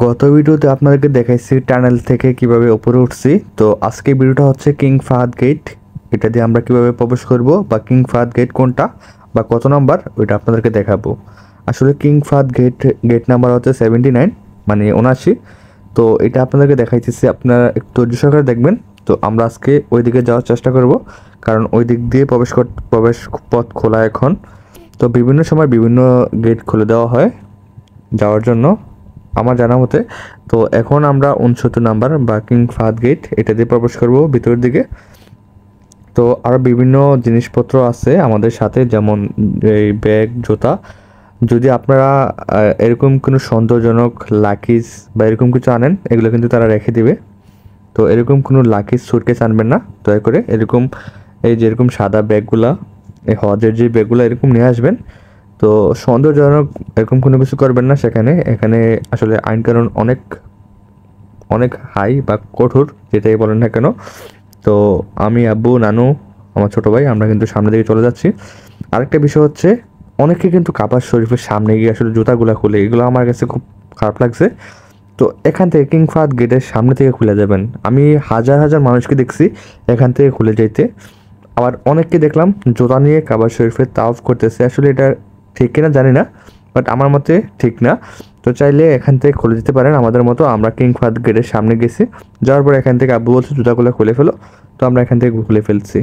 গত ভিডিওতে আপনাদেরকে দেখাইছি টানেল থেকে কিভাবে উপরে উঠছি। তো আজকে ভিডিওটা হচ্ছে কিং ফাহাদ গেট। এটা দিয়ে আমরা কিভাবে প্রবেশ করব বা কিং ফাহাদ গেট কোনটা বা কত নাম্বার ওইটা আপনাদেরকে দেখাবো। আসলে কিং ফাহাদ গেট নাম্বার হচ্ছে 79, মানে 79। তো এটা আপনাদেরকে দেখাইতেছি, আপনারা একটু ধৈর্য সহকারে দেখবেন। তো আমরা আজকে ওই দিকে যাওয়ার চেষ্টা করব, কারণ ওই দিক দিয়ে প্রবেশ পথ খোলা এখন। তো বিভিন্ন সময় বিভিন্ন গেট খুলে দেওয়া হয় যাওয়ার জন্য আমার জানা মতে। তো এখন আমরা 69 নাম্বার বা কিং ফাহাদ গেট এটা দিয়ে প্রবেশ করব ভিতরের দিকে। তো আরও বিভিন্ন জিনিসপত্র আছে আমাদের সাথে, যেমন এই ব্যাগ, জুতা। যদি আপনারা এরকম কোনো সন্দেহজনক লাকিজ বা এরকম কিছু আনেন, এগুলো কিন্তু তারা রেখে দিবে। তো এরকম কোনো লাকিজ সুটকেস আনবেন না দয়া করে। এরকম এই যেরকম সাদা ব্যাগগুলা, এই হজের যে ব্যাগগুলো এরকম নিয়ে আসবেন। তো সন্দেহজনক এরকম কোনো কিছু করবেন না এখানে আসলে আইন কানুন অনেক অনেক হাই বা কঠোর, যেটাই বলেন না কেন। তো আমি, আব্বু, নানু, আমার ছোটো ভাই আমরা কিন্তু সামনের দিকে চলে যাচ্ছি। আরেকটা বিষয় হচ্ছে, অনেকে কিন্তু কাবা শরীফের সামনে গিয়ে আসলে জুতাগুলা খুলে, এগুলো আমার কাছে খুব খারাপ লাগছে। তো এখান থেকে কিং ফাহাদ গেটের সামনে থেকে খুলে যাবেন। আমি হাজার হাজার মানুষকে দেখছি এখান থেকে খুলে যাইতে। আবার অনেককে দেখলাম জুতা নিয়ে কাবা শরীফের তাওয়াফ করতেছে। আসলে এটা ঠিক কিনা জানি না, বাট আমার মতে ঠিক না। তো চাইলে এখান থেকে খুলে যেতে পারেন আমাদের মতো। আমরা কিং ফাহাদ গেটের সামনে গেছি, যাওয়ার পর এখান থেকে আব্বু বলছে জুতাগুলো খুলে ফেলো। তো আমরা এখান থেকে খুলে ফেলছি।